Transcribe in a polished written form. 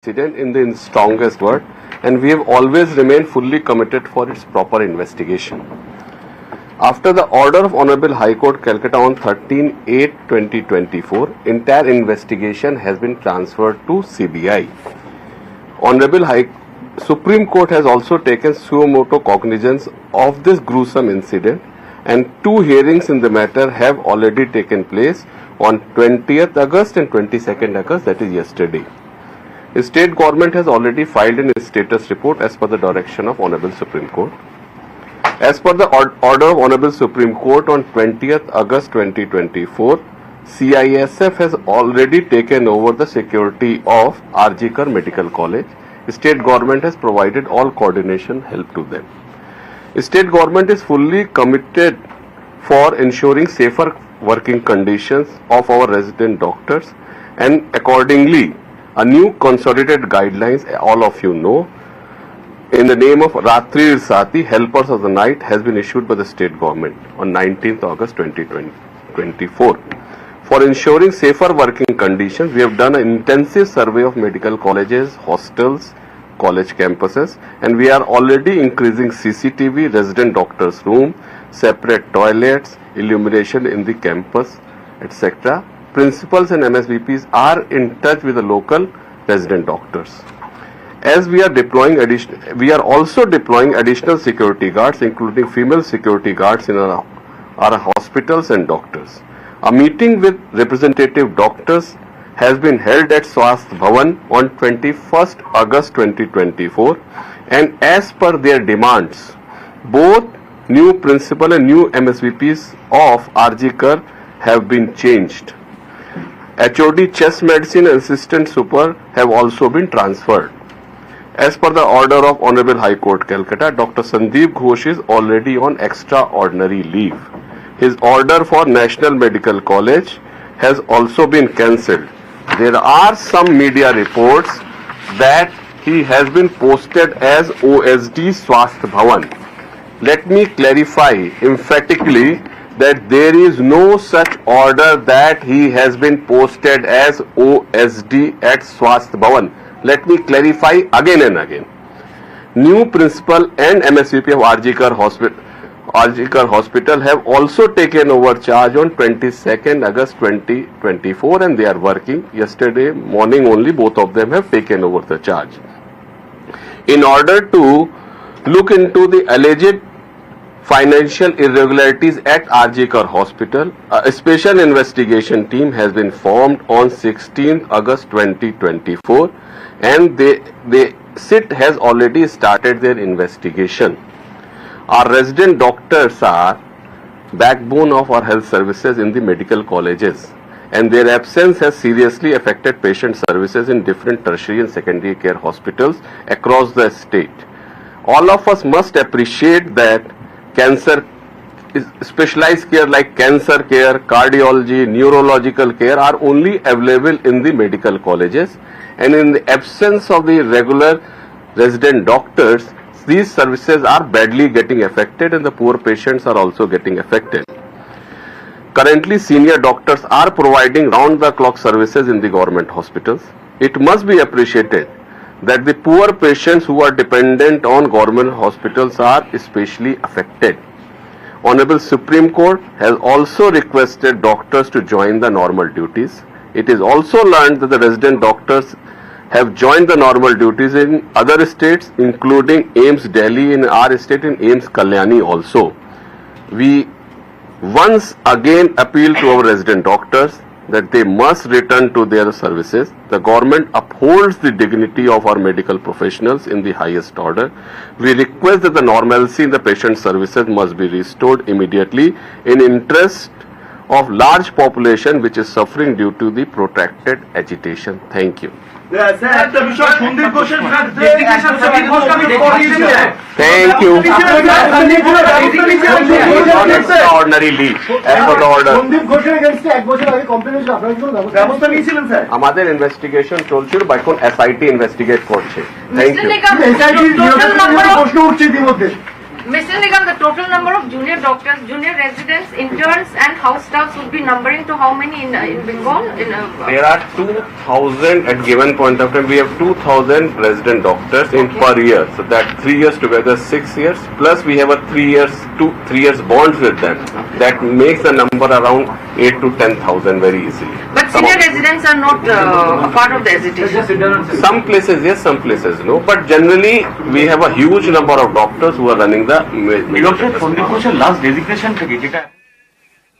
incident in the strongest word, and we have always remained fully committed for its proper investigation. After the order of Honorable High Court, Calcutta on 13/8/2024, entire investigation has been transferred to CBI. Honorable Supreme Court has also taken suo motu cognizance of this gruesome incident, and two hearings in the matter have already taken place on 20th August and 22nd August, that is yesterday. The state government has already filed a status report as per the direction of Honorable Supreme Court. As per the order of Honorable Supreme Court on 20th August 2024, CISF has already taken over the security of RG Kar Medical College. The state government has provided all coordination help to them. The state government is fully committed for ensuring safer working conditions of our resident doctors, and accordingly a new consolidated guidelines, all of you know, in the name of Ratri Sati, Helpers of the Night, has been issued by the state government on 19th August 2024. For ensuring safer working conditions, we have done an intensive survey of medical colleges, hostels, college campuses, and we are already increasing CCTV, resident doctors' room, separate toilets, illumination in the campus, etc. Principals and MSVPs are in touch with the local resident doctors. As we are also deploying additional security guards, including female security guards in our hospitals and doctors. A meeting with representative doctors has been held at Swasth Bhavan on 21st August 2024, and as per their demands, both new principal and new MSVPs of RG Kar have been changed. HOD chest medicine and assistant super have also been transferred. As per the order of Honorable High Court, Calcutta, Dr. Sandeep Ghosh is already on extraordinary leave. His order for National Medical College has also been cancelled. There are some media reports that he has been posted as OSD Swasth Bhavan. Let me clarify emphatically that there is no such order that he has been posted as OSD at Swasth Bhavan. Let me clarify again and again. New principal and MSVP of RG Kar Hospital have also taken over charge on 22nd August 2024, and they are working. Yesterday morning only both of them have taken over the charge. In order to look into the alleged financial irregularities at RG Kar Hospital, a special investigation team has been formed on 16th August 2024, and the SIT has already started their investigation. Our resident doctors are backbone of our health services in the medical colleges, and their absence has seriously affected patient services in different tertiary and secondary care hospitals across the state. All of us must appreciate that cancer, specialized care like cancer care, cardiology, neurological care are only available in the medical colleges, and in the absence of the regular resident doctors, these services are badly getting affected, and the poor patients are also getting affected. Currently, senior doctors are providing round-the-clock services in the government hospitals. It must be appreciated that the poor patients who are dependent on government hospitals are especially affected. Honorable Supreme Court has also requested doctors to join the normal duties. It is also learned that the resident doctors have joined the normal duties in other states, including AIIMS Delhi, in our state, in AIIMS Kalyani also. We once again appeal to our resident doctors that they must return to their services. The government upholds the dignity of our medical professionals in the highest order. We request that the normalcy in the patient services must be restored immediately in interest of large population which is suffering due to the protracted agitation. Thank you. Thank you. Extraordinary leave as per the order. আমাদের investigation চলছিল, এখন SIT investigate করছে। Thank you. Mr. Nigam, the total number of junior doctors, junior residents, interns and house staffs would be numbering to how many in Bengal? There are 2,000 at given point of time. We have 2,000 resident doctors in per year. So that 3 years together, 6 years. Plus we have a 3 years bonds with them. That makes the number around 8 to 10,000 very easily. But senior residents are not a part of the hesitation. Some places yes, some places no. But generally we have a huge number of doctors who are running the. Last designation থেকে যেটা